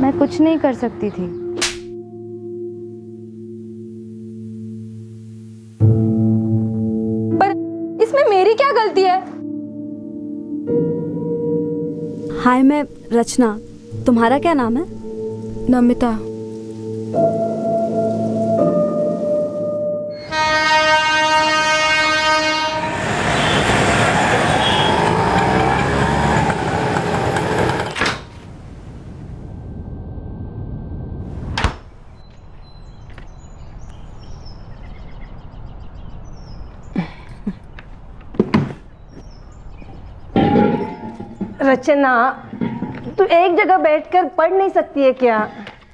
मैं कुछ नहीं कर सकती थी। पर इसमें मेरी क्या गलती है? हाय, मैं रचना। तुम्हारा क्या नाम है? नमिता। रचना, तू एक जगह बैठकर पढ़ नहीं सकती है क्या?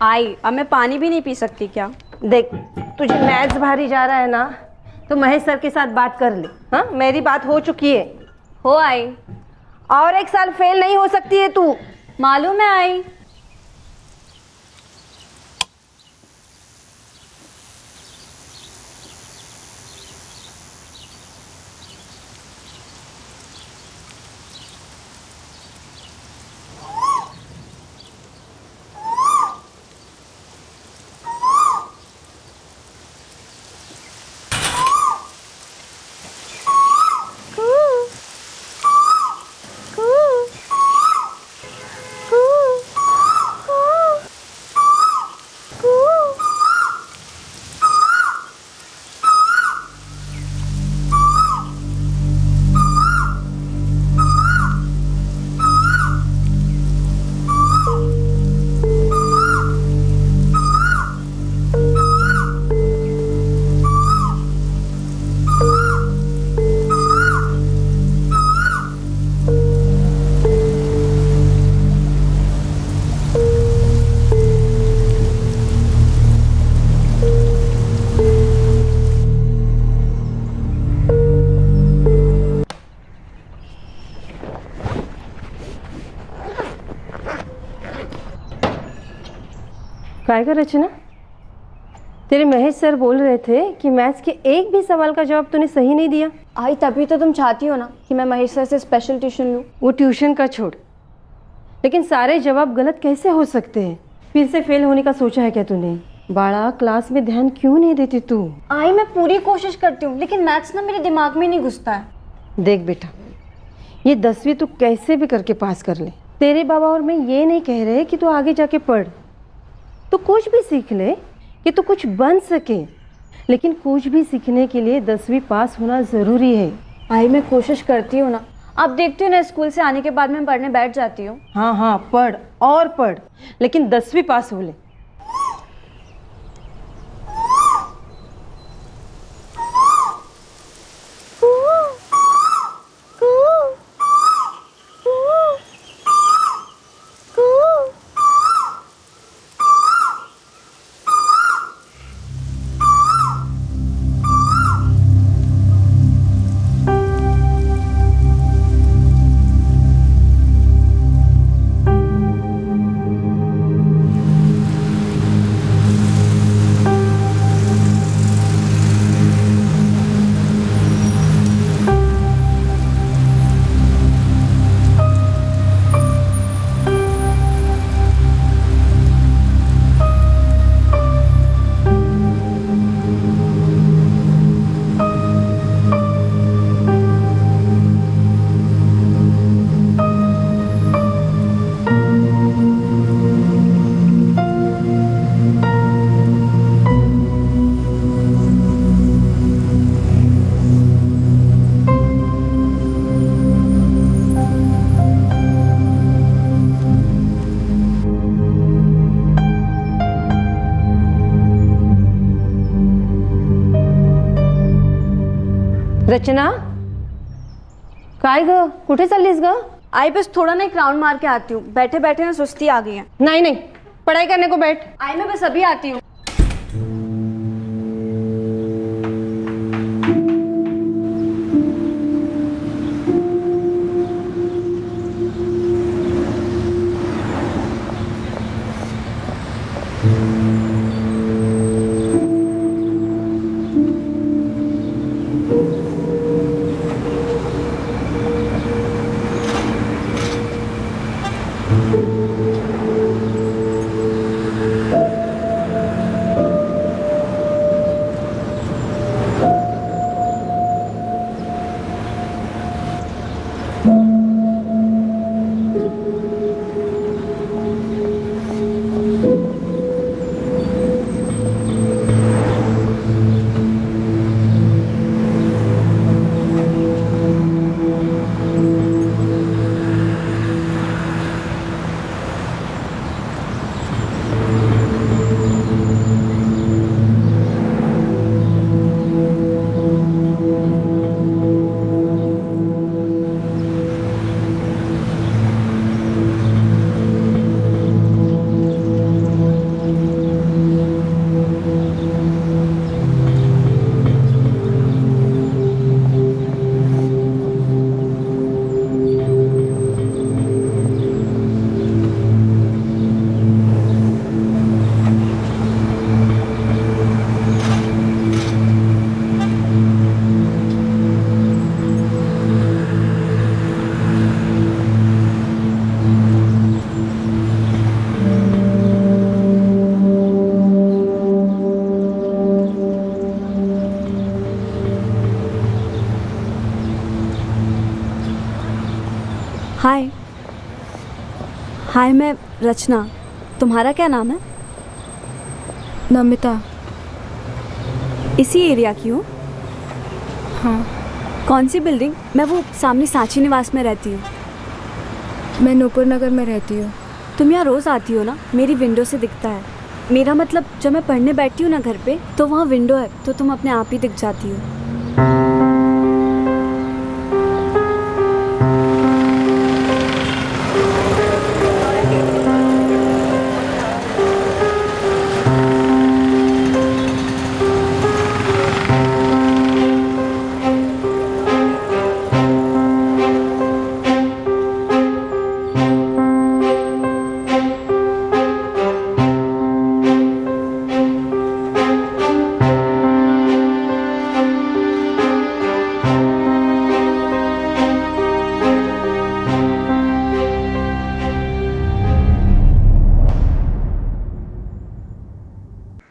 आई, अब मैं पानी भी नहीं पी सकती क्या? देख, तुझे मैथ्स भारी जा रहा है ना, तो महेश सर के साथ बात कर ले। हाँ, मेरी बात हो चुकी है। हो आई। और एक साल फेल नहीं हो सकती है तू। मालूम है आई। काय का रचना, तेरे महेश सर बोल रहे थे कि मैथ्स के एक भी सवाल का जवाब तूने सही नहीं दिया। आई, तभी तो तुम चाहती हो ना कि मैं महेश सर से स्पेशल ट्यूशन लूँ। वो ट्यूशन का छोड़, लेकिन सारे जवाब गलत कैसे हो सकते हैं? फिर से फेल होने का सोचा है क्या तूने? बाड़ा, क्लास में ध्यान क्यों नहीं देती तू? आई, मैं पूरी कोशिश करती हूँ, लेकिन मैथ्स ना मेरे दिमाग में नहीं घुसता है। देख बेटा, ये 10वीं तू कैसे भी करके पास कर ले। तेरे बाबा और मैं ये नहीं कह रहे कि तू आगे जाके पढ़, तो कुछ भी सीख ले कि तू कुछ बन सके, लेकिन कुछ भी सीखने के लिए 10वीं पास होना ज़रूरी है। आई, मैं कोशिश करती हूँ ना। आप देखती हो ना, स्कूल से आने के बाद मैं पढ़ने बैठ जाती हूँ। हाँ हाँ, पढ़ और पढ़, लेकिन 10वीं पास हो ले। रचना, काय ग, कुठे चाललीस ग? आई, बस थोड़ा ना एक राउंड मार के आती हूँ। बैठे बैठे ना सुस्ती आ गई है। नहीं नहीं, पढ़ाई करने को बैठ। आई, मैं बस अभी आती हूँ। हाय, मैं रचना। तुम्हारा क्या नाम है? नमिता। इसी एरिया की हो? हाँ, कौन सी बिल्डिंग? मैं वो सामने सांची निवास में रहती हूँ। मैं नूपुर नगर में रहती हूँ। तुम यहाँ रोज़ आती हो ना? मेरी विंडो से दिखता है। मेरा मतलब जब मैं पढ़ने बैठती हूँ ना घर पे, तो वहाँ विंडो है, तो तुम अपने आप ही दिख जाती हो।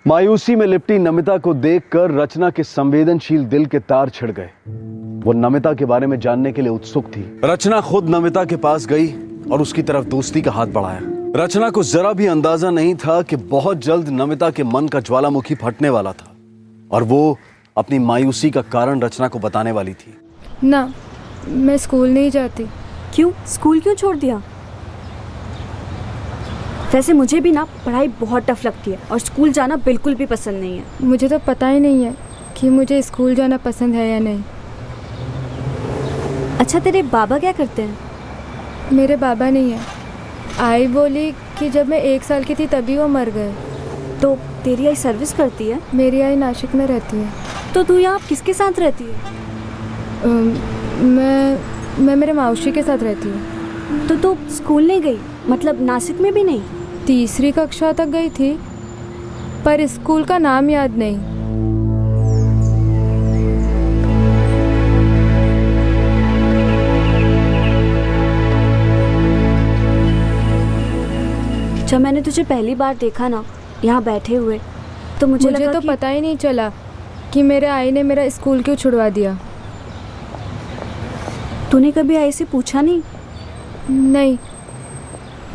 मायूसी में लिपटी नमिता को देखकर रचना के संवेदनशील दिल के तार छिड़ गए। वो नमिता के बारे में जानने के लिए उत्सुक थी। रचना खुद नमिता के पास गई और उसकी तरफ दोस्ती का हाथ बढ़ाया। रचना को जरा भी अंदाजा नहीं था कि बहुत जल्द नमिता के मन का ज्वालामुखी फटने वाला था और वो अपनी मायूसी का कारण रचना को बताने वाली थी। ना, मैं स्कूल नहीं जाती। क्यों? स्कूल क्यों छोड़ दिया? वैसे मुझे भी ना पढ़ाई बहुत टफ लगती है और स्कूल जाना बिल्कुल भी पसंद नहीं है। मुझे तो पता ही नहीं है कि मुझे स्कूल जाना पसंद है या नहीं। अच्छा, तेरे बाबा क्या करते हैं? मेरे बाबा नहीं है। आई बोली कि जब मैं 1 साल की थी तभी वो मर गए। तो तेरी आई सर्विस करती है? मेरी आई नासिक में रहती है। तो तू यहाँ किसके साथ रहती है? मैं मेरे मौसी के साथ रहती हूँ। तो तू स्कूल नहीं गई? मतलब नासिक में भी नहीं? 3री कक्षा तक गई थी, पर स्कूल का नाम याद नहीं। जब मैंने तुझे पहली बार देखा ना यहाँ बैठे हुए, तो मुझे लगा तो कि पता ही नहीं चला कि मेरे आई ने मेरा स्कूल क्यों छुड़वा दिया। तूने कभी आई से पूछा नहीं? नहीं,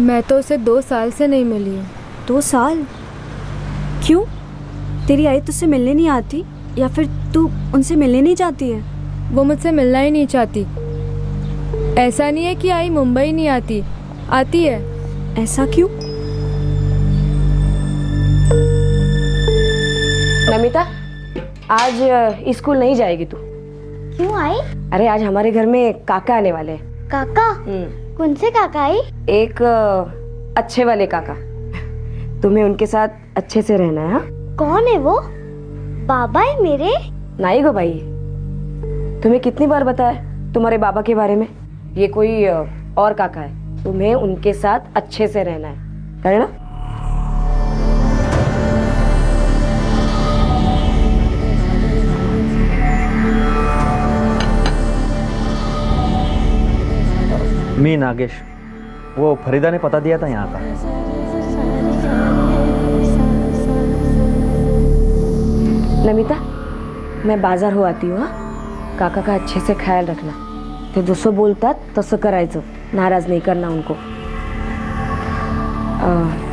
मैं तो उसे 2 साल से नहीं मिली हूँ। 2 साल? क्यों? तेरी आई तुझसे मिलने नहीं आती या फिर तू उनसे मिलने नहीं जाती है? वो मुझसे मिलना ही नहीं चाहती। ऐसा नहीं है कि आई मुंबई नहीं आती, आती है। ऐसा क्यों? नमिता, आज स्कूल नहीं जाएगी तू। क्यों आई? अरे आज हमारे घर में काका आने वाले हैं। काका? कौन से काका आई? एक अच्छे वाले काका। तुम्हें उनके साथ अच्छे से रहना है। हाँ? कौन है वो? बाबा है मेरे? नहीं गो भाई, तुम्हें कितनी बार बताया तुम्हारे बाबा के बारे में? ये कोई और काका है। तुम्हें उनके साथ अच्छे से रहना है ना? मी नागेश, वो फरीदा ने पता दिया था यहाँ का। नमिता, मैं बाजार हो आती हूँ। हाँ? काका का अच्छे से ख्याल रखना। ते जसं बोलतात तसं करायचं, नाराज नहीं करना उनको।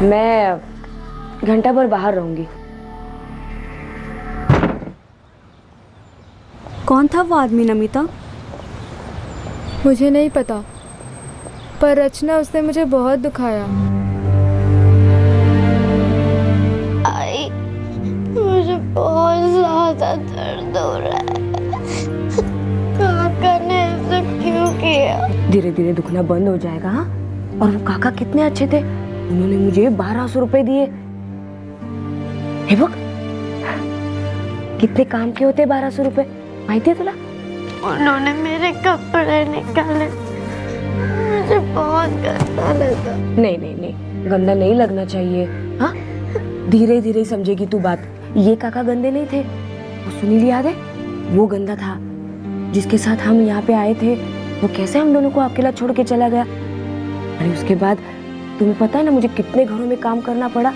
मैं घंटा भर बाहर रहूंगी। कौन था वो आदमी नमिता? मुझे नहीं पता, पर रचना उसने मुझे बहुत दुखाया। आई, मुझे बहुत ज्यादा दर्द हो रहा है। काका ने ऐसा क्यों किया? धीरे धीरे दुखना बंद हो जाएगा। हाँ? और वो काका कितने अच्छे थे, उन्होंने मुझे 1200 रुपए दिए। हे बघ, कितने काम के होते 1200 रुपए, माहिती है तुला? उन्होंने मेरे कपड़े निकाले, मुझे बहुत गंदा लगा। नहीं नहीं नहीं, गंदा नहीं लगना चाहिए। हाँ, धीरे धीरे समझेगी तू बात। ये काका गंदे नहीं थे, वो सुनील याद है? वो गंदा था, जिसके साथ हम यहाँ पे आए थे। वो कैसे हम दोनों को अकेला छोड़ के चला गया। अरे उसके बाद तुम्हें पता है ना मुझे कितने घरों में काम करना पड़ा।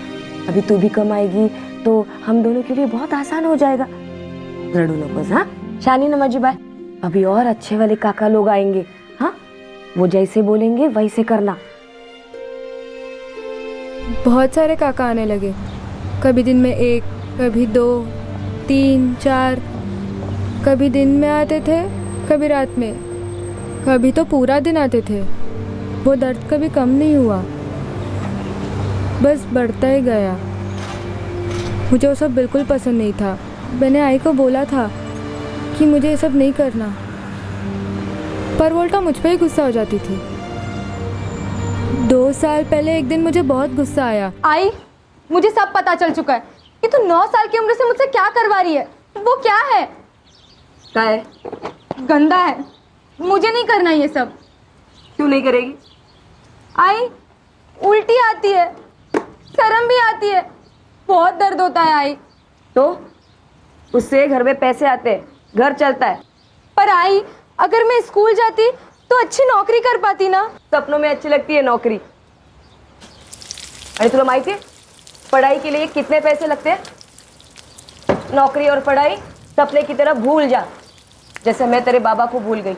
अभी तू भी कमाएगी तो हम दोनों के लिए बहुत आसान हो जाएगा। लड़ू नको। हाँ शानी नमाजी बाय, अभी और अच्छे वाले काका लोग आएंगे। हाँ, वो जैसे बोलेंगे वैसे करना। बहुत सारे काका आने लगे। कभी दिन में 1, कभी 2, 3, 4। कभी दिन में आते थे, कभी रात में, कभी तो पूरा दिन आते थे। वो दर्द कभी कम नहीं हुआ, बस बढ़ता ही गया। मुझे वो सब बिल्कुल पसंद नहीं था। मैंने आई को बोला था कि मुझे ये सब नहीं करना, पर वो उल्टा मुझ पर ही गुस्सा हो जाती थी। 2 साल पहले एक दिन मुझे बहुत गुस्सा आया। आई, मुझे सब पता चल चुका है कि तू 9 साल की उम्र से मुझसे क्या करवा रही है। वो क्या है? क्या है? गंदा है। मुझे नहीं करना ये सब। क्यों नहीं करेगी? आई, उल्टी आती है, शर्म भी आती है, बहुत दर्द होता है। आई तो उससे घर में पैसे आते हैं, घर चलता है। पर आई, अगर मैं स्कूल जाती तो अच्छी नौकरी कर पाती ना। सपनों में अच्छी लगती है नौकरी। अरे तुला माहिती है पढ़ाई के लिए कितने पैसे लगते हैं? नौकरी और पढ़ाई सपने की तरह भूल जा, जैसे मैं तेरे बाबा को भूल गई।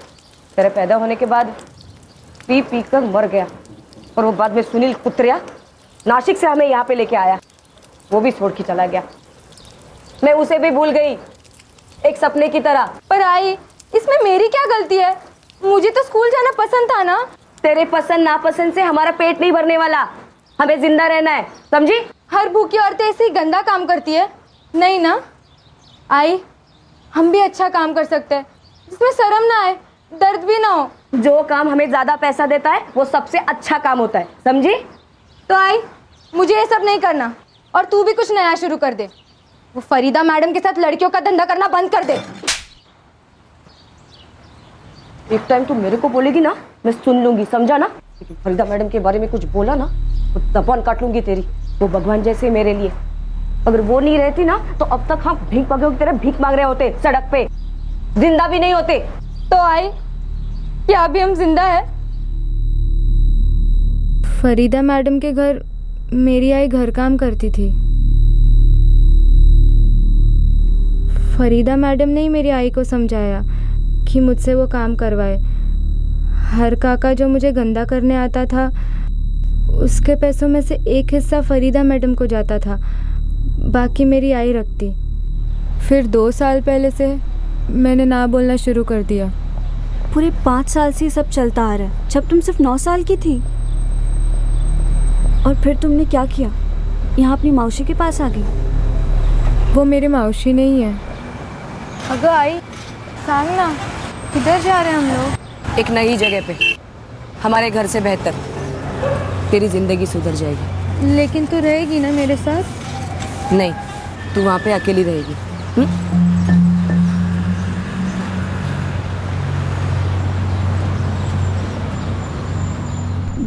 तेरे पैदा होने के बाद पी पी कर मर गया, और वो बाद में सुनील कुत्रिया नासिक से हमें यहाँ पे लेके आया, वो भी छोड़ के चला गया। मैं उसे भी भूल गई, एक सपने की तरह। पर आई, इसमें मेरी क्या गलती है? मुझे तो स्कूल जाना पसंद था ना। तेरे पसंद नापसंद से हमारा पेट नहीं भरने वाला, हमें जिंदा रहना है, समझी? हर भूखी औरतें ऐसे ही गंदा काम करती है नहीं ना। आई, हम भी अच्छा काम कर सकते हैं जिसमें शर्म ना आए, दर्द भी ना हो। जो काम हमें ज्यादा पैसा देता है वो सबसे अच्छा काम होता है, समझी? तो आई, मुझे ये सब नहीं करना, और तू भी कुछ नया शुरू कर दे। वो फरीदा मैडम के साथ लड़कियों का धंधा करना बंद कर दे। एक टाइम तू मेरे को बोलेगी ना, मैं सुन लूंगी, समझा ना? लेकिन फरीदा मैडम के बारे में कुछ बोला ना तो जबान काट लूंगी तेरी। वो भगवान जैसे मेरे लिए, अगर वो नहीं रहती ना तो अब तक हम भीख मांगे की तरह भीख मांग रहे होते सड़क पे, जिंदा भी नहीं होते। तो आई, क्या अभी हम जिंदा है? फरीदा मैडम के घर मेरी आई घर काम करती थी। फरीदा मैडम ने ही मेरी आई को समझाया कि मुझसे वो काम करवाए। हर काका जो मुझे गंदा करने आता था, उसके पैसों में से एक हिस्सा फरीदा मैडम को जाता था, बाकी मेरी आई रखती। फिर 2 साल पहले से मैंने ना बोलना शुरू कर दिया। पूरे 5 साल से ये सब चलता आ रहा है, जब तुम सिर्फ 9 साल की थी। और फिर तुमने क्या किया? यहाँ अपनी मौसी के पास आ गई। वो मेरी मौसी नहीं है। अगर आई, सांग ना, किधर जा रहे हैं हम लोग? एक नई जगह पे, हमारे घर से बेहतर। तेरी जिंदगी सुधर जाएगी। लेकिन तू रहेगी ना मेरे साथ? नहीं, तू वहाँ पे अकेली रहेगी।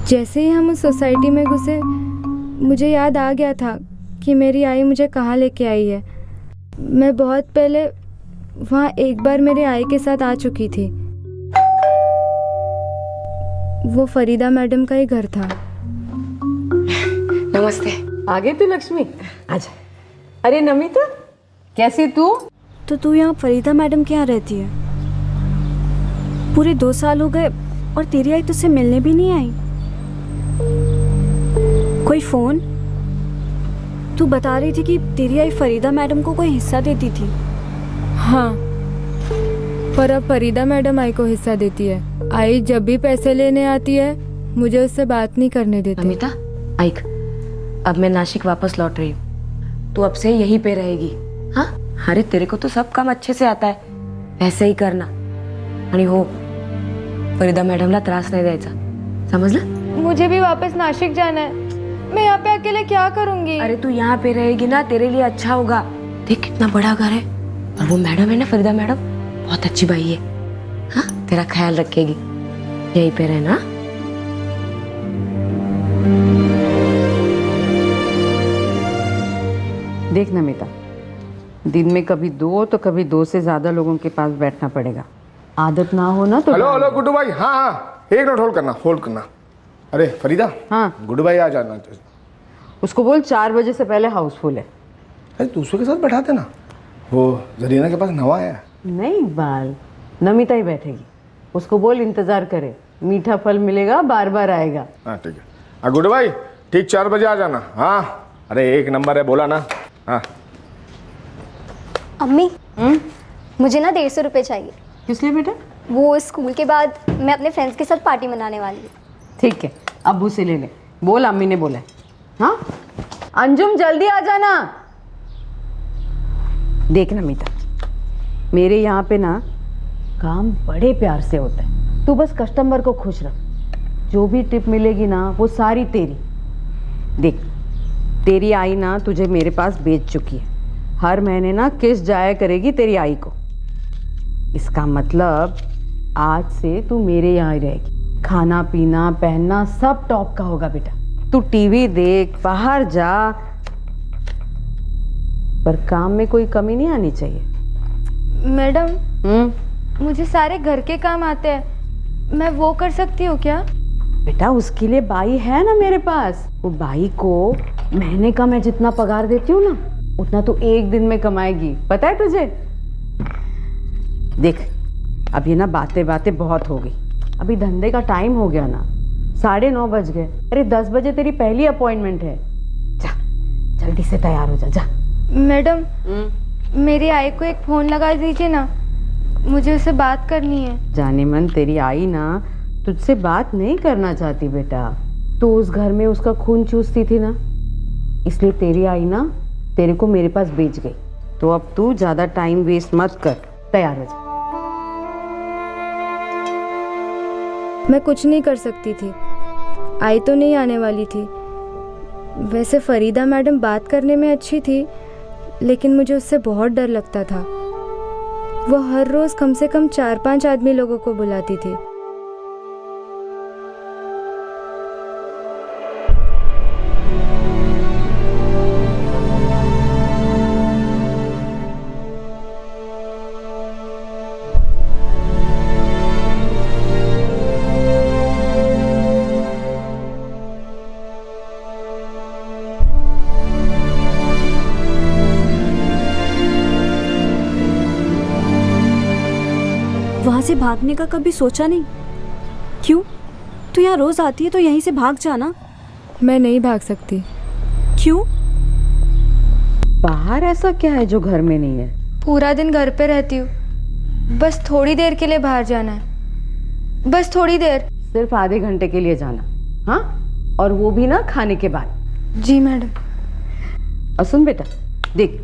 जैसे ही हम उस सोसाइटी में घुसे, मुझे याद आ गया था कि मेरी आई मुझे कहाँ लेके आई है। मैं बहुत पहले वहाँ एक बार मेरी आई के साथ आ चुकी थी। वो फरीदा मैडम का ही घर था। नमस्ते। आ गई तू लक्ष्मी? आजा। अरे नमिता, कैसी तू? तो तू यहाँ फरीदा मैडम के यहाँ रहती है? पूरे 2 साल हो गए और तेरी आई तुझसे मिलने भी नहीं आई। कोई फोन? तू बता रही थी कि तेरी आई फरीदा मैडम को कोई हिस्सा देती थी। हाँ, पर अब फरीदा मैडम आई को हिस्सा देती है। आई जब भी पैसे लेने आती है, मुझे उससे बात नहीं करने देती। अमिता, आइक, अब मैं नासिक वापस लौट रही हूँ, तू अब से यहीं पे रहेगी। हाँ, अरे तेरे को तो सब काम अच्छे से आता है, वैसे ही करना। आणि हो, फरीदा मैडमला त्रास नाही द्यायचा, समजलं? मुझे भी वापस नासिक जाना है। मैं यहाँ पे अकेले क्या करूँगी? अरे तू यहाँ पे रहेगी ना, तेरे लिए अच्छा होगा। देख कितना बड़ा घर है, और वो मैडम है ना, फरीदा मैडम, बहुत अच्छी बाई है। हाँ, तेरा ख्याल रखेगी, यहीं पे रहना। देख नमिता, दिन में कभी 2 तो कभी 2 से ज्यादा लोगों के पास बैठना पड़ेगा। आदत ना हो ना तो। हेलो हेलो गुड्डू भाई, हाँ हाँ, एक मिनट होल्ड करना। अरे फरीदा, हाँ गुड्डू भाई आ जाना। उसको बोल 4 बजे से पहले हाउसफुल है। अरे दूसरों के साथ बैठाते ना, वो जरीना के पास नवा है। नहीं इकबाल, नमिता ही बैठेगी। उसको बोल इंतजार करे, मीठा फल मिलेगा, बार बार आएगा। हाँ ठीक है। गुड्डू भाई, ठीक 4 बजे आ जाना। हाँ अरे एक नंबर है, बोला ना। हाँ अम्मी मुझे ना 150 रुपये चाहिए। किस लिए बेटा? वो स्कूल के बाद मैं अपने फ्रेंड्स के साथ पार्टी मनाने वाली हूँ। ठीक है, अब्बू से ले ले। बोल अम्मी ने बोला है। हाँ अंजुम जल्दी आ जाना। देख नमिता, मेरे यहाँ पे ना काम बड़े प्यार से होता है। तू बस कस्टमर को खुश रख। जो भी टिप मिलेगी ना वो सारी तेरी। देख तेरी आई ना तुझे मेरे पास बेच चुकी है। हर महीने ना किस्त जाया करेगी तेरी आई को। इसका मतलब आज से तू मेरे यहाँ ही रहेगी। खाना पीना पहनना सब टॉप का होगा बेटा। तू टीवी देख, बाहर जा, पर काम में कोई कमी नहीं आनी चाहिए। मैडम मुझे सारे घर के काम आते हैं, मैं वो कर सकती हूँ क्या? बेटा उसके लिए बाई है ना मेरे पास। वो बाई को महीने का मैं जितना पगार देती हूँ ना उतना तो एक दिन में कमाएगी, पता है तुझे? देख अब ये ना बातें बातें बहुत हो गई। अभी धंधे का टाइम हो गया ना, 9:30 बज गए। अरे 10 बजे तेरी पहली अपॉइंटमेंट है। जा जल्दी से तैयार हो जा। जा मैडम मेरी आई को एक फ़ोन लगा दीजिए ना, मुझे उससे बात करनी है। जाने मन तेरी आई ना तुझसे बात नहीं करना चाहती बेटा। तो उस घर में उसका खून चूसती थी ना, इसलिए तेरी आई ना तेरे को मेरे पास भेज गई। तो अब तू ज्यादा टाइम वेस्ट मत कर, तैयार हो जा। मैं कुछ नहीं कर सकती थी, आई तो नहीं आने वाली थी। वैसे फरीदा मैडम बात करने में अच्छी थी, लेकिन मुझे उससे बहुत डर लगता था। वो हर रोज़ कम से कम 4-5 आदमी लोगों को बुलाती थी। वहाँ से भागने का कभी सोचा नहीं? क्यों? तू यहाँ रोज आती है तो यहीं से भाग जाना। मैं नहीं भाग सकती। क्यों? बाहर ऐसा क्या है जो घर में नहीं है? पूरा दिन घर पे रहती हूँ, बस थोड़ी देर के लिए बाहर जाना है, बस थोड़ी देर। सिर्फ आधे घंटे के लिए जाना, हाँ? और वो भी ना खाने के बाद। जी मैडम। और सुन बेटा, देख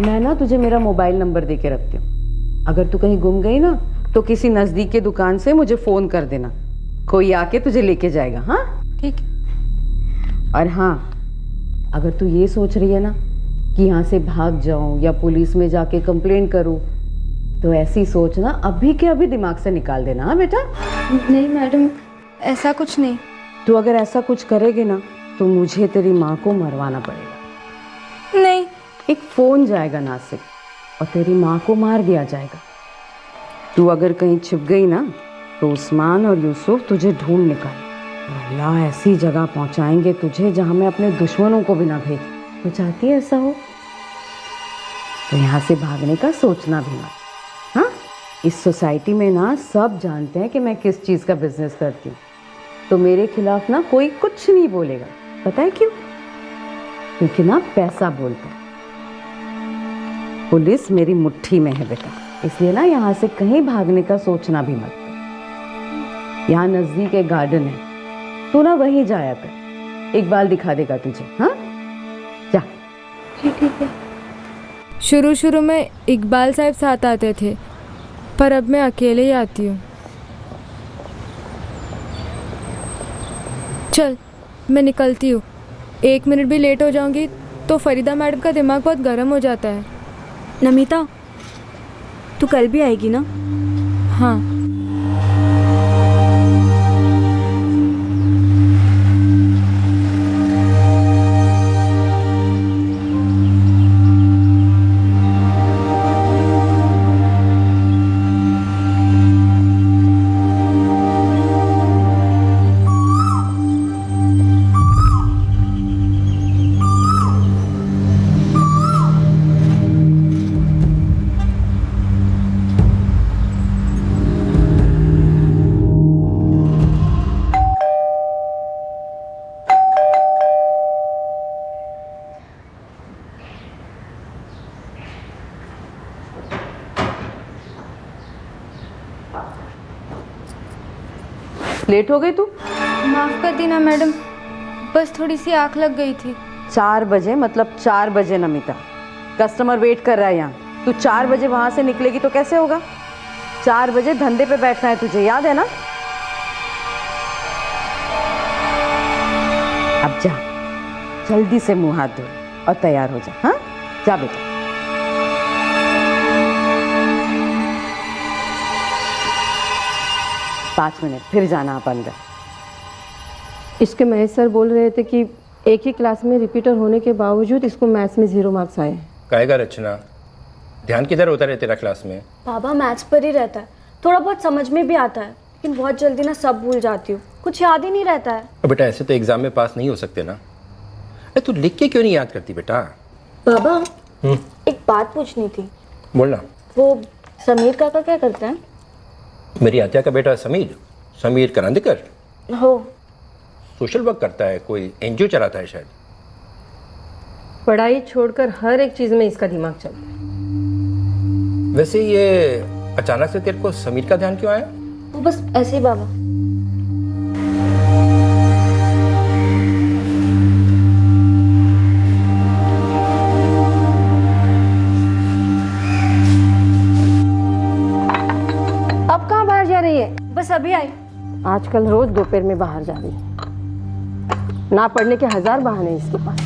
मैं ना तुझे मेरा मोबाइल नंबर दे के रखती हूँ। अगर तू कहीं गुम गई ना तो किसी नज़दीक के दुकान से मुझे फ़ोन कर देना, कोई आके तुझे लेके जाएगा। हाँ ठीक है। और हाँ अगर तू ये सोच रही है ना कि यहाँ से भाग जाऊँ या पुलिस में जाके कंप्लेंट करूँ, तो ऐसी सोच ना अभी के अभी दिमाग से निकाल देना। हाँ बेटा? नहीं मैडम ऐसा कुछ नहीं। तू अगर ऐसा कुछ करेगी ना तो मुझे तेरी माँ को मरवाना पड़ेगा। नहीं। एक फ़ोन जाएगा नासिक और तेरी माँ को मार दिया जाएगा। तू अगर कहीं छिप गई ना तो उस्मान और यूसुफ तुझे ढूंढ निकाले। अल्लाह ऐसी जगह पहुंचाएंगे तुझे जहां मैं अपने दुश्मनों को भी ना भेज। तो चाहती है ऐसा हो तो यहाँ से भागने का सोचना भी मत। हाँ इस सोसाइटी में ना सब जानते हैं कि मैं किस चीज़ का बिजनेस करती हूँ, तो मेरे खिलाफ ना कोई कुछ नहीं बोलेगा। पता है क्यों? क्योंकि ना पैसा बोलता है। पुलिस मेरी मुट्ठी में है बेटा, इसलिए ना यहाँ से कहीं भागने का सोचना भी मत। यहाँ नज़दीक एक गार्डन है, तू ना वहीं जाया कर, इकबाल दिखा देगा तुझे। हाँ जा। ठीक है। शुरू शुरू में इकबाल साहब साथ आते थे, पर अब मैं अकेले ही आती हूँ। चल मैं निकलती हूँ। 1 मिनट भी लेट हो जाऊँगी तो फरीदा मैडम का दिमाग बहुत गर्म हो जाता है। नमिता तू कल भी आएगी ना? हाँ। लेट हो गई तू? माफ़ कर देना मैडम, बस थोड़ी सी आँख लग गई थी। 4 बजे मतलब 4 बजे नमिता, कस्टमर वेट कर रहा है यहाँ। तू 4 बजे वहाँ से निकलेगी तो कैसे होगा? 4 बजे धंधे पे बैठना है तुझे, याद है ना? अब जा, जल्दी से मुंह हाथ धो और तैयार हो जा। हाँ, जा बेटा। पाँच मिनट फिर जाना आप अंदर। इसके महेश सर बोल रहे थे कि एक ही क्लास में रिपीटर होने के बावजूद इसको मैथ्स में 0 मार्क्स आए। कहेगा रचना, ध्यान किधर होता है तेरा क्लास में? पापा मैथ्स पर ही रहता है, थोड़ा बहुत समझ में भी आता है, लेकिन बहुत जल्दी ना सब भूल जाती हूँ, कुछ याद ही नहीं रहता है। बेटा ऐसे तो एग्जाम में पास नहीं हो सकते ना। अरे तू लिख के क्यों नहीं याद करती बेटा? बाबा एक बात पूछनी थी। बोलना। वो समीर काका क्या करते हैं? मेरी आत्या का बेटा समीर, समीर करंदकर, हो सोशल वर्क करता है, कोई एनजीओ चलाता है शायद। पढ़ाई छोड़कर हर एक चीज में इसका दिमाग चलता है। वैसे ये अचानक से तेरे को समीर का ध्यान क्यों आया? वो बस ऐसे ही बाबा। अब कहाँ बाहर जा रही है? बस अभी आई। आजकल रोज दोपहर में बाहर जा रही है। ना पढ़ने के 1000 बहाने हैं इसके पास।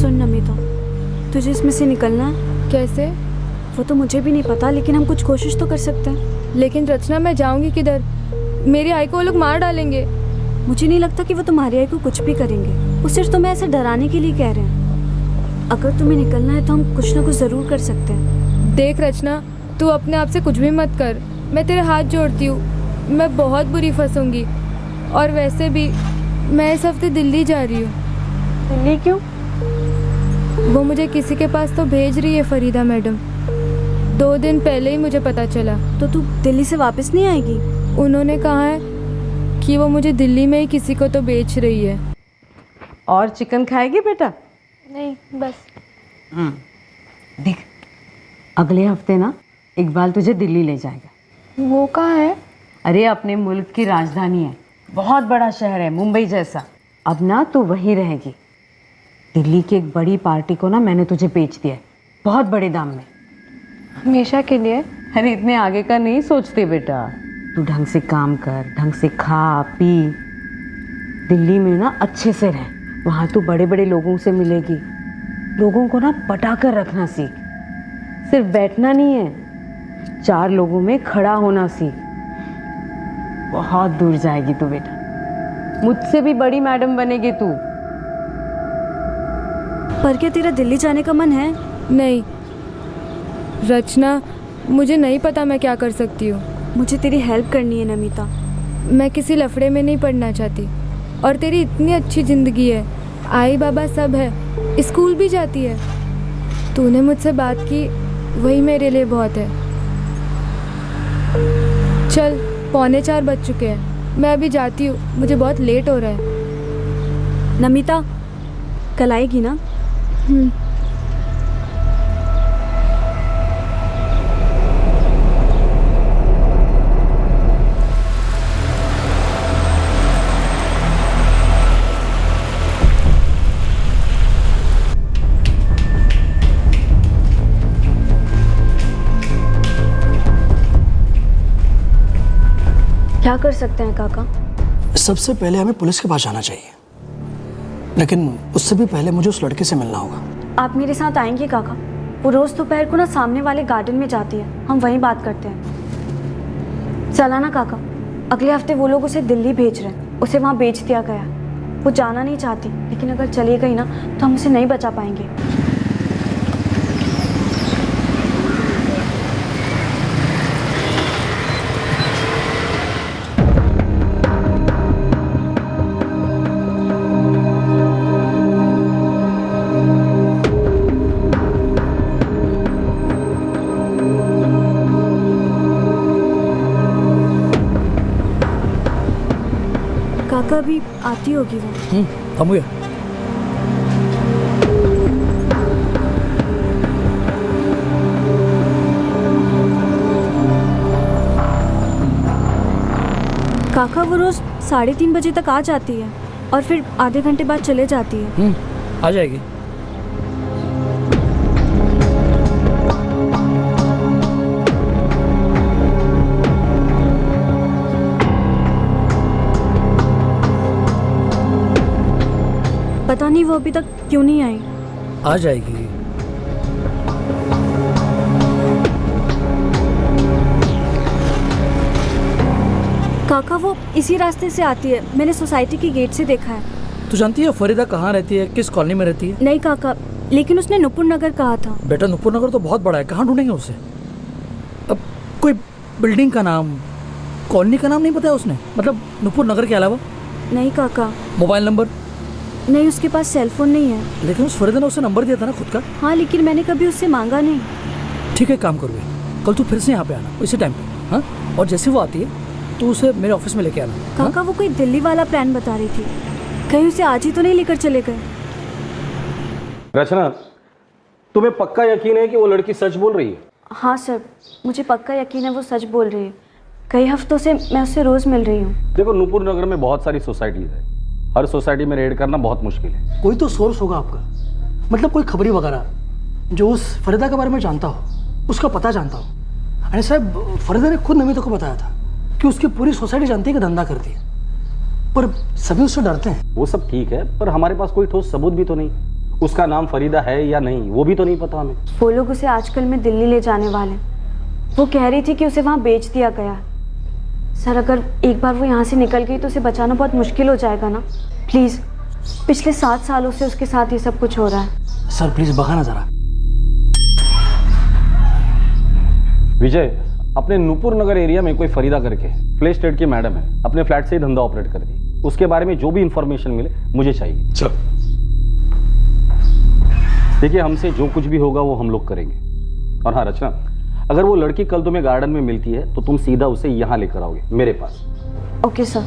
सुन नमिता, तुझे इसमें से निकलना है। कैसे? वो तो मुझे भी नहीं पता, लेकिन हम कुछ कोशिश तो कर सकते हैं। लेकिन रचना, मैं जाऊंगी किधर? मेरी आई को वो लोग मार डालेंगे। मुझे नहीं लगता कि वो तुम्हारी आई को कुछ भी करेंगे। वो सिर्फ तुम्हें ऐसे डराने के लिए कह रहे हैं। अगर तुम्हें निकलना है तो हम कुछ ना कुछ ज़रूर कर सकते हैं। देख रचना, तू अपने आप से कुछ भी मत कर, मैं तेरे हाथ जोड़ती हूँ। मैं बहुत बुरी फंसूंगी, और वैसे भी मैं इस हफ्ते दिल्ली जा रही हूँ। दिल्ली क्यों? वो मुझे किसी के पास तो भेज रही है फरीदा मैडम। 2 दिन पहले ही मुझे पता चला। तो तू दिल्ली से वापस नहीं आएगी? उन्होंने कहा है कि वो मुझे दिल्ली में ही किसी को तो बेच रही है। और चिकन खाएगी बेटा? नहीं, बस। देख, अगले हफ्ते ना इकबाल तुझे दिल्ली ले जाएगा। वो कहाँ है? अरे अपने मुल्क की राजधानी है, बहुत बड़ा शहर है, मुंबई जैसा। अब ना तू वहीं रहेगी। दिल्ली की एक बड़ी पार्टी को ना मैंने तुझे बेच दिया है, बहुत बड़े दाम में। हमेशा के लिए? अरे इतने आगे का नहीं सोचते बेटा। तू ढंग से काम कर, ढंग से खा पी, दिल्ली में ना अच्छे से रह। वहाँ तू बड़े बड़े लोगों से मिलेगी। लोगों को ना पटा कर रखना सीख, सिर्फ बैठना नहीं है, 4 लोगों में खड़ा होना सीख। बहुत दूर जाएगी तू बेटा, मुझसे भी बड़ी मैडम बनेगी तू। पर क्या तेरा दिल्ली जाने का मन है? नहीं रचना, मुझे नहीं पता मैं क्या कर सकती हूँ। मुझे तेरी हेल्प करनी है नमिता। मैं किसी लफड़े में नहीं पढ़ना चाहती, और तेरी इतनी अच्छी ज़िंदगी है, आई बाबा सब है, स्कूल भी जाती है। तूने मुझसे बात की, वही मेरे लिए बहुत है। चल 3:45 बज चुके हैं, मैं अभी जाती हूँ, मुझे बहुत लेट हो रहा है। नमिता, कल आएगी ना? क्या कर सकते हैं काका? सबसे पहले हमें पुलिस के पास जाना चाहिए, लेकिन उससे भी पहले मुझे उस लड़के से मिलना होगा। आप मेरे साथ आएंगे काका? वो रोज दोपहर को ना सामने वाले गार्डन में जाती है, हम वहीं बात करते हैं। चला ना काका, अगले हफ्ते वो लोग उसे दिल्ली भेज रहे हैं, उसे वहाँ बेच दिया गया। वो जाना नहीं चाहती, लेकिन अगर चली गई ना तो हम उसे नहीं बचा पाएंगे। काका भी आती होगी वो। हम हुए। काका वो रोज 3:30 बजे तक आ जाती है और फिर आधे घंटे बाद चले जाती है। आ जाएगी। पता नहीं वो अभी तक क्यों नहीं आई। आ जाएगी। काका वो इसी रास्ते से आती है, मैंने सोसाइटी की गेट से देखा है। तू जानती है फरीदा कहाँ रहती है, किस कॉलोनी में रहती है? नहीं काका, लेकिन उसने नुपुर नगर कहा था। बेटा नुपुर नगर तो बहुत बड़ा है, कहाँ ढूंढेंगे उसे? अब कोई बिल्डिंग का नाम, कॉलोनी का नाम नहीं पता है उसने, मतलब नुपुर नगर के अलावा? नहीं काका। Mobile number? नहीं, उसके पास सेलफोन नहीं है। लेकिन उस फरीदा ने उसे नंबर दिया था ना खुद का। हाँ, लेकिन मैंने कभी उससे मांगा नहीं। ठीक है, काम करोगे, कल तू फिर से यहाँ पे आना इसी टाइम पे, हाँ? और जैसे वो आती है तो उसे मेरे ऑफिस में लेके आना। काका वो कोई दिल्ली वाला प्लान बता रही थी, कहीं उसे आज ही तो नहीं लेकर चले गए? रचना, तुम्हें पक्का यकीन है कि वो लड़की सच बोल रही है? हाँ सर, मुझे पक्का यकीन है वो सच बोल रही है। कई हफ्तों से मैं उससे रोज मिल रही हूँ। देखो, नूपुर नगर में बहुत सारी सोसाइटीज है, हर सोसाइटी में रेड करना बहुत मुश्किल है। कोई तो सोर्स होगा आपका, मतलब कोई खबरी वगैरह जो उस फरीदा के बारे में जानता हो, उसका पता जानता हो। अरे साहब, फरीदा ने खुद नमिता को बताया था कि उसकी पूरी सोसाइटी जानती है कि धंधा करती है, पर सभी उससे डरते हैं। वो सब ठीक है, पर हमारे पास कोई ठोस सबूत भी तो नहीं। उसका नाम फरीदा है या नहीं, वो भी तो नहीं पता हमें। वो लोग उसे आजकल में दिल्ली ले जाने वाले। वो कह रही थी कि उसे वहाँ बेच दिया गया। सर, अगर एक बार वो यहाँ से निकल गई तो उसे बचाना बहुत मुश्किल हो जाएगा ना। प्लीज़, पिछले 7 सालों से उसके साथ ये सब कुछ हो रहा है। सर प्लीज़ बहाना ज़रा। विजय, अपने नूपुर नगर एरिया में कोई फरीदा करके फ्लैश स्टेट की मैडम है, अपने फ्लैट से ही धंधा ऑपरेट करती है। उसके बारे में जो भी इंफॉर्मेशन मिले मुझे चाहिए। चलो, देखिए, हमसे जो कुछ भी होगा वो हम लोग करेंगे। और हाँ रचना, अगर वो लड़की कल तुम्हें गार्डन में मिलती है तो तुम सीधा उसे यहाँ लेकर आओगे मेरे पास। Okay sir.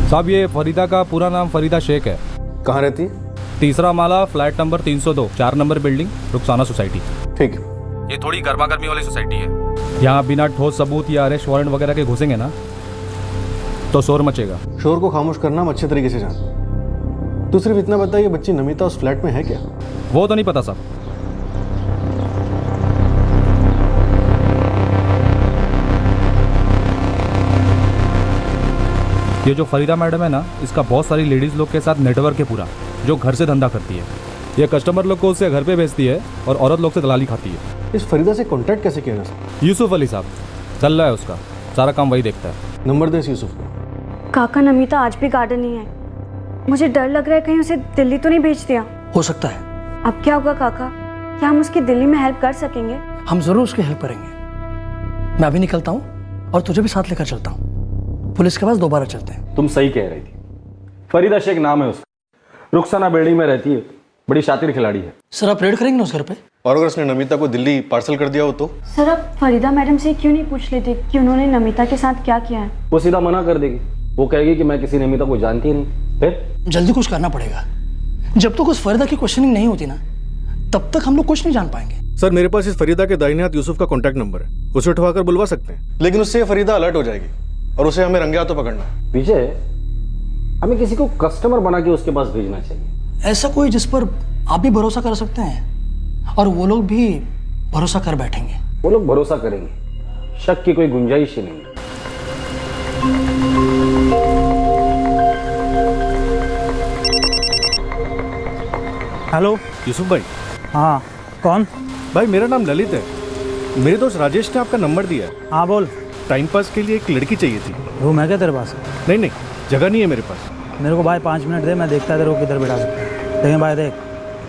साहब, ये फरीदा का पूरा नाम फरीदा शेख है। कहाँ रहती है? तीसरा माला, फ्लैट नंबर 302, 4 नंबर बिल्डिंग, रुखसाना सोसाइटी। ठीक। ये थोड़ी गर्मा गर्मी वाली सोसाइटी है। यहाँ बिना ठोस सबूत या अरेस्ट वारंट वगैरह के घुसेंगे ना तो शोर मचेगा। शोर को खामोश करना हम अच्छे तरीके से जानते। तू सिर्फ इतना बता, ये बच्ची नमिता उस फ्लैट में है क्या? वो तो नहीं पता साहब। ये जो फरीदा मैडम है ना, इसका बहुत सारी लेडीज लोग के साथ नेटवर्क है पूरा, जो घर से धंधा करती है। ये कस्टमर लोग को उससे घर पे भेजती है और औरत लोग से दलाली खाती है। इस फरीदा से कांटेक्ट कैसे किया जा सकता? यूसुफ अली साहब, चल रहा है उसका सारा काम, वही देखता है। नंबर दे इस यूसुफ को। काका, नमिता आज भी गार्डन नहीं है। मुझे डर लग रहा है कहीं उसे दिल्ली तो नहीं भेज दिया। हो सकता है। अब क्या होगा काका? क्या हम उसकी दिल्ली में हेल्प कर सकेंगे? हम जरूर उसकी हेल्प करेंगे। मैं अभी निकलता हूँ और तुझे भी साथ लेकर चलता हूँ। पुलिस के पास दोबारा चलते हैं। तुम सही कह रही थी, फरीदा शेख नाम है उसका, रुखसाना बिल्डिंग में रहती है, बड़ी शातिर खिलाड़ी है। सर आप रेड करेंगे ना उस घर पे? और अगर उसने नमिता को दिल्ली पार्सल कर दिया हो तो? सर, आप फरीदा मैडम से क्यों नहीं पूछ लेते कि उन्होंने नमिता के साथ क्या किया है? वो सीधा मना कर देगी। वो कहेगी कि मैं किसी नमिता को जानती नहीं। फिर जल्दी कुछ करना पड़ेगा। जब तक उस फरीदा की क्वेश्चनिंग नहीं होती ना, तब तक हम लोग कुछ नहीं जान पाएंगे। सर, मेरे पास इस फरीदा के दाहिने हाथ यूसुफ का कॉन्टैक्ट नंबर है, उसे उठवाकर बुलवा सकते हैं। लेकिन उससे फरीदा अलर्ट हो जाएगी और उसे हमें रंगे हाथों पकड़ना है। विजय, हमें किसी को कस्टमर बना के उसके पास भेजना चाहिए। ऐसा कोई जिस पर आप भी भरोसा कर सकते हैं और वो लोग भी भरोसा कर बैठेंगे। वो लोग भरोसा करेंगे, शक की कोई गुंजाइश ही नहीं। हेलो यूसुफ भाई। हाँ कौन? भाई मेरा नाम ललित है, मेरे दोस्त राजेश ने आपका नंबर दिया है। हाँ बोल। टाइम पास के लिए एक लड़की चाहिए थी। रूम है क्या तेरे पास? नहीं नहीं, जगह नहीं है मेरे पास। मेरे को भाई 5 मिनट दे, मैं देखता तेरे को किधर बैठा सकता हूँ। लेकिन भाई देख,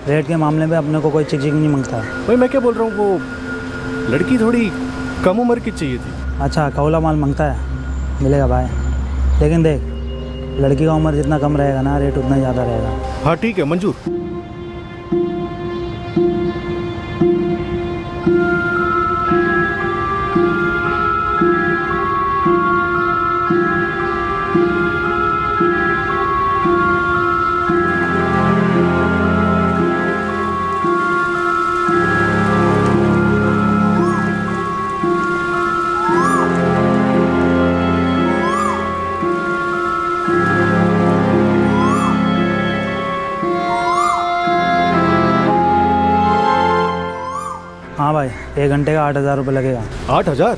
रेट के मामले में अपने को कोई चिक नहीं मांगता है। भाई मैं क्या बोल रहा हूँ, वो लड़की थोड़ी कम उम्र की चाहिए थी। अच्छा, कौला माल मांगता है, मिलेगा भाई। लेकिन देख, लड़की का उम्र जितना कम रहेगा ना, रेट उतना ज़्यादा रहेगा। हाँ ठीक है, मंजूर। हाँ भाई, 1 घंटे का 8,000 रुपये लगेगा। 8,000?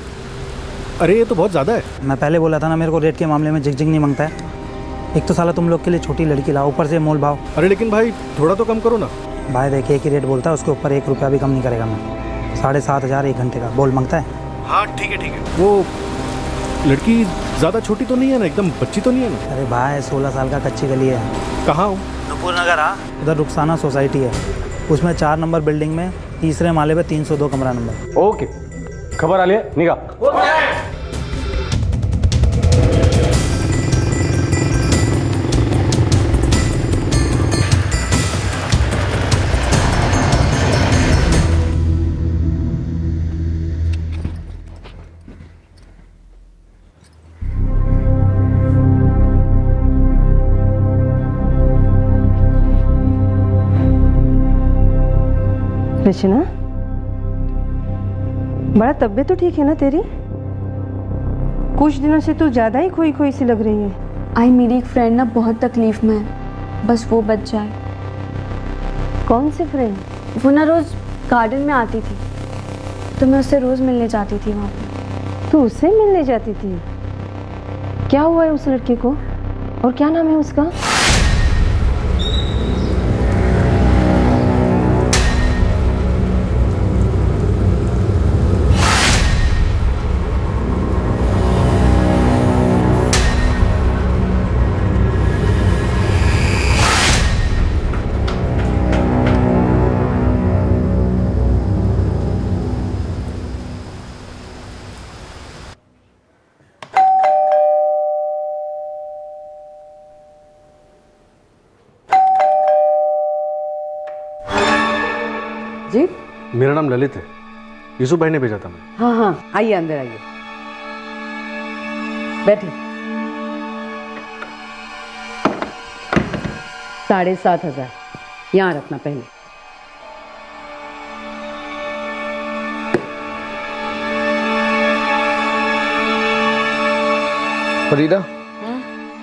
अरे ये तो बहुत ज़्यादा है। मैं पहले बोला था ना, मेरे को रेट के मामले में झिक नहीं मांगता है। एक तो साला तुम लोग के लिए छोटी लड़की लाओ, ऊपर से मोल भाव। अरे लेकिन भाई थोड़ा तो कम करो ना। भाई देखिए, एक ही रेट बोलता है, उसके ऊपर 1 रुपया भी कम नहीं करेगा मैं। 7,500 1 घंटे का बोल मांगता है। हाँ ठीक है ठीक है। वो लड़की ज़्यादा छोटी तो नहीं है ना, एकदम बच्ची तो नहीं है ना? अरे भाई 16 साल का, कच्ची गली है। कहाँ हूँ? नुपुर नगर। हाँ, उधर रुखसाना सोसाइटी है, उसमें 4 नंबर बिल्डिंग में 3रे माले पे 302 कमरा नंबर। ओके, खबर आ लिया निगाह। रचना, बड़ा तबीयत तो ठीक है ना तेरी? कुछ दिनों से तू ज़्यादा ही खोई खोई सी लग रही है। आई, मेरी एक फ्रेंड ना बहुत तकलीफ में है, बस वो बच जाए। कौन सी फ्रेंड? वो ना रोज़ गार्डन में आती थी, तो मैं उससे रोज़ मिलने जाती थी वहाँ पे। तू उससे मिलने जाती थी? क्या हुआ है उस लड़के को, और क्या नाम है उसका? जी, मेरा नाम ललित है, यूसुफ भाई ने भेजा था। मैं हाँ हाँ, आइए अंदर आइए, बैठिए। 7,500 यहाँ रखना पहले। फरीदा,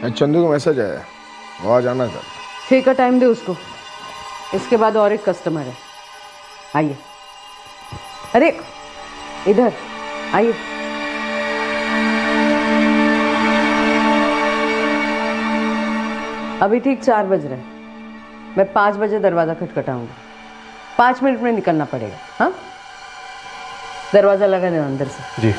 चंदू का मैसेज आया, वहाँ जाना था। 6 का टाइम दे उसको, इसके बाद और एक कस्टमर है। आइए, अरे इधर आइए। अभी ठीक 4 बज रहे हैं, मैं 5 बजे दरवाज़ा खटखटाऊंगी। 5 मिनट में निकलना पड़ेगा। हाँ, दरवाज़ा लगा देना अंदर से। जी।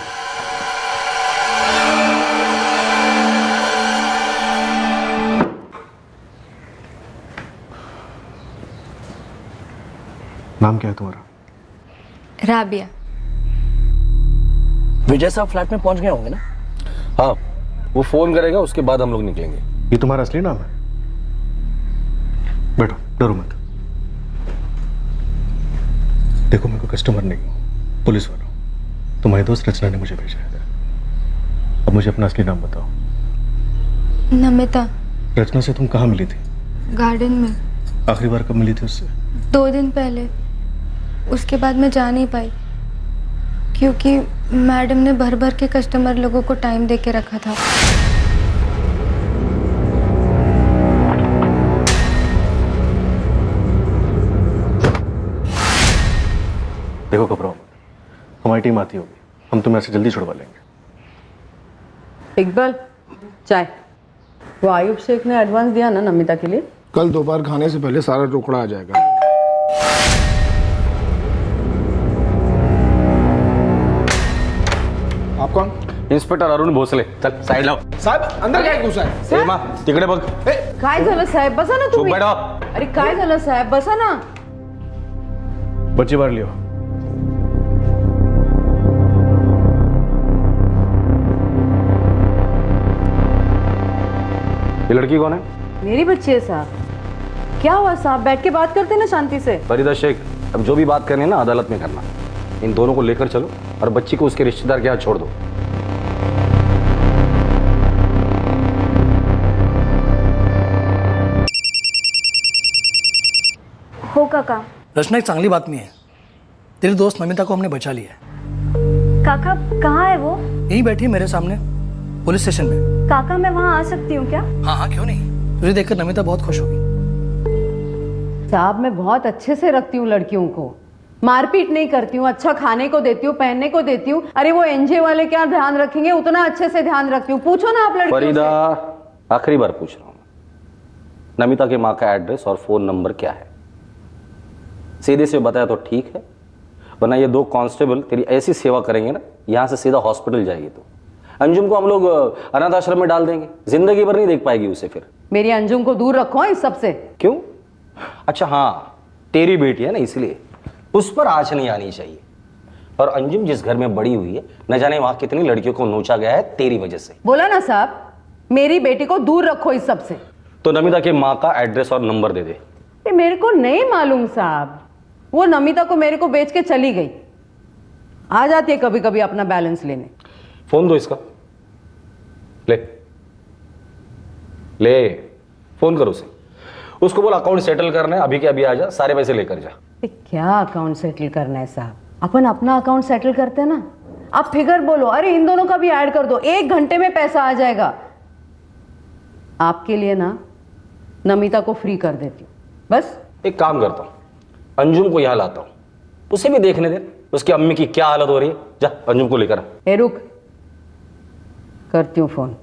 नाम क्या है तुम्हारा? राबिया। विजय साहब फ्लैट में पहुंच गए होंगे ना? हाँ, वो फोन करेगा, उसके बाद हम लोग निकलेंगे। ये तुम्हारा असली नाम है? बैठो, डरो मत। देखो, मैं कोई कस्टमर नहीं हूँ, पुलिस वाला हूँ। तुम्हारी दोस्त रचना ने मुझे भेजा है। अब मुझे अपना असली नाम बताओ। नमिता। रचना से तुम कहाँ मिली थी? गार्डन में। आखिरी बार कब मिली थी उससे? 2 दिन पहले। उसके बाद मैं जा नहीं पाई, क्योंकि मैडम ने भर भर के कस्टमर लोगों को टाइम दे के रखा था। देखो, घबराओ मत, हमारी टीम आती होगी, हम तुम्हें ऐसे जल्दी छुड़वा लेंगे। इकबाल, चाय। वो आयुब शेख ने एडवांस दिया ना नमिता के लिए? कल दोपहर खाने से पहले सारा रोकड़ा आ जाएगा। आप कौन? इन्स्पेक्टर अरुण भोसले. चल साइड लाव. साहेब अंदर काय घुसा आहे? मा तिकडे बघ. काय झालं साहेब? बसा ना चुप तुम्ही. बैठो. अरे काय झालं साहेब? बसा ना. बच्चे बाहर लियो. ये लड़की कौन है? मेरी बच्ची है साहब. क्या हुआ साहब? बैठ के बात करते ना शांति से. फरीदा शेख. अब जो भी बात करनी है ना अदालत में करना. इन दोनों को लेकर चलो और बच्ची को उसके रिश्तेदार के हाथ छोड़ दो. हो काका. रचना एक चांगली बातमी है. तेरी दोस्त नमिता को हमने बचा लिया है. काका कहाँ है वो? यहीं बैठी है मेरे सामने पुलिस स्टेशन में. काका मैं वहाँ आ सकती हूँ क्या? हाँ क्यों नहीं. तुझे देखकर नमिता बहुत खुश होगी. साहब मैं बहुत अच्छे से रखती हूँ लड़कियों को. मारपीट नहीं करती हूँ, अच्छा खाने को देती हूँ, पहनने को देती हूँ. अरे वो एनजे वाले क्या ध्यान रखेंगे, उतना अच्छे से ध्यान रखती हूँ. पूछो ना आप लड़कियों से. फरीदा आखिरी बार पूछ रहा हूँ, नमिता के माँ का एड्रेस और फोन नंबर क्या है? सीधे से बताया तो ठीक है, वरना ये दो कांस्टेबल तेरी ऐसी सेवा करेंगे ना, यहाँ से सीधा हॉस्पिटल जाएगी. तो अंजुम को हम लोग अनाथ आश्रम में डाल देंगे, जिंदगी भर नहीं देख पाएगी उसे. फिर मेरी अंजुम को दूर रखो इस सब से. क्यों? अच्छा हाँ, तेरी बेटी है ना, इसलिए उस पर आँच नहीं आनी चाहिए. और अंजुम जिस घर में बड़ी हुई है, न जाने वहां कितनी लड़कियों को नोचा गया है तेरी वजह से. बोला ना साहब, मेरी बेटी को दूर रखो इस सब से. तो नमिता के माँ का एड्रेस और नंबर दे दे. ये मेरे को नहीं मालूम साहब. वो नमिता को मेरे को बेच के चली गई. आ जाती है कभी कभी अपना बैलेंस लेने. फोन दो इसका. ले ले फोन करो उसे. उसको बोल अकाउंट सेटल करना है, अभी के अभी आ जा, सारे पैसे लेकर जा. क्या अकाउंट सेटल करना है साहब? अपन अपना अकाउंट सेटल करते हैं ना. आप फिगर बोलो. अरे इन दोनों का भी ऐड कर दो, 1 घंटे में पैसा आ जाएगा. आपके लिए ना नमिता को फ्री कर देती हूँ. बस एक काम करता हूँ, अंजुम को यहाँ लाता हूँ, उसे भी देखने दे उसकी अम्मी की क्या हालत हो रही है. जा अंजुम को लेकर. ए रुक, करती हूँ फोन.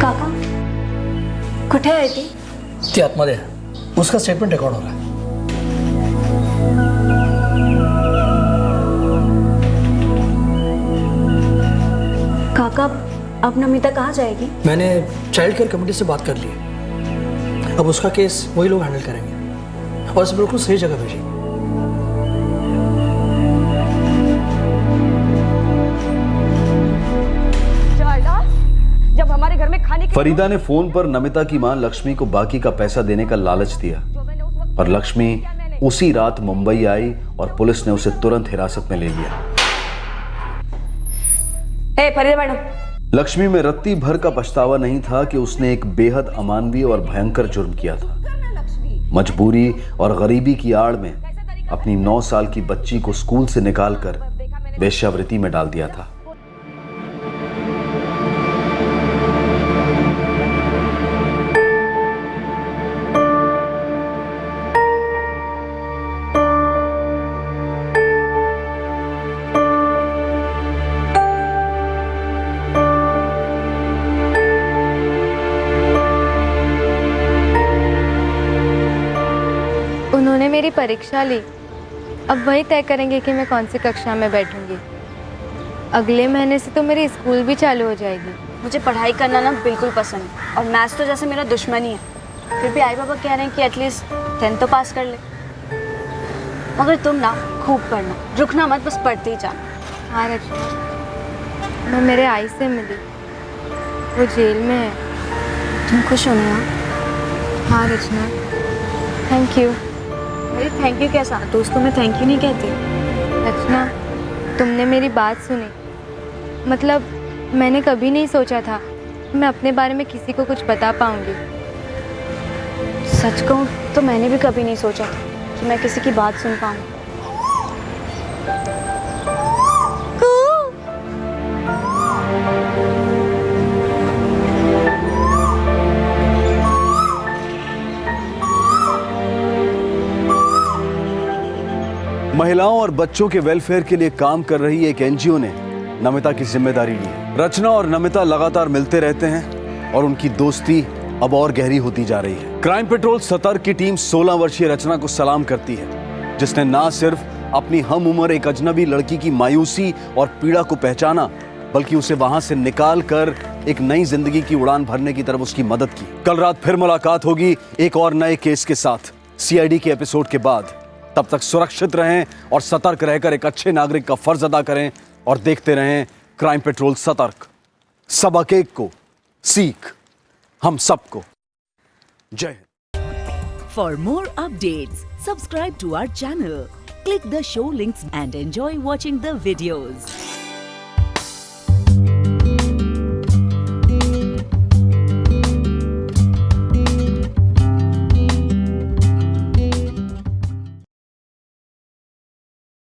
काका कुठे आहे ती? ती आतमध्ये आहे. उसका स्टेटमेंट रेकॉर्ड हो रहा है. काका अब नमिता कहाँ जाएगी? मैंने चाइल्ड केयर कमेटी से बात कर ली है. अब उसका केस वही लोग हैंडल करेंगे और इसे बिल्कुल सही जगह भेजेंगे. जब हमारे घर में खाने की फरीदा ने फोन पर नमिता की मां लक्ष्मी को बाकी का पैसा देने का लालच दिया और लक्ष्मी उसी रात मुंबई आई और पुलिस ने उसे तुरंत हिरासत में ले लिया. फरीदा मैडम. लक्ष्मी में रत्ती भर का पछतावा नहीं था कि उसने एक बेहद अमानवीय और भयंकर जुर्म किया था. मजबूरी और गरीबी की आड़ में अपनी 9 साल की बच्ची को स्कूल से निकालकर वेश्यावृत्ति में डाल दिया था. उन्होंने मेरी परीक्षा ली, अब वही तय करेंगे कि मैं कौन सी कक्षा में बैठूंगी. अगले महीने से तो मेरी स्कूल भी चालू हो जाएगी. मुझे पढ़ाई करना ना बिल्कुल पसंद है और मैथ्स तो जैसे मेरा दुश्मन ही है. फिर भी आई बाबा कह रहे हैं कि एटलीस्ट 10th तो पास कर ले. मगर तुम ना खूब पढ़ना, रुकना मत, बस पढ़ते ही जाना. हाँ रचना, मैं मेरे आई से मिली, वो जेल में है. तुम खुश हो ना? हाँ रचना, थैंक यू. अरे थैंक यू कैसा? दोस्तों में थैंक यू नहीं कहते. रचना, तुमने मेरी बात सुनी. मतलब मैंने कभी नहीं सोचा था मैं अपने बारे में किसी को कुछ बता पाऊंगी. सच कहूँ तो मैंने भी कभी नहीं सोचा था कि मैं किसी की बात सुन पाऊँ. महिलाओं और बच्चों के वेलफेयर के लिए काम कर रही एक एनजीओ ने नमिता की जिम्मेदारी ली। रचना और नमिता लगातार मिलते रहते हैं और उनकी दोस्ती अब और गहरी होती जा रही है। क्राइम पेट्रोल सतर्क की टीम 16 वर्षीय रचना को सलाम करती है, जिसने ना सिर्फ अपनी हम उम्र एक अजनबी लड़की की मायूसी और पीड़ा को पहचाना, बल्कि उसे वहां से निकाल कर एक नई जिंदगी की उड़ान भरने की तरफ उसकी मदद की। कल रात फिर मुलाकात होगी एक और नए केस के साथ सीआईडी के एपिसोड के बाद। तब तक सुरक्षित रहें और सतर्क रहकर एक अच्छे नागरिक का फर्ज अदा करें और देखते रहें क्राइम पेट्रोल सतर्क। सबक एक को सीख हम सबको। जय Hind. For more updates, subscribe to our channel, click the show links and enjoy watching the videos.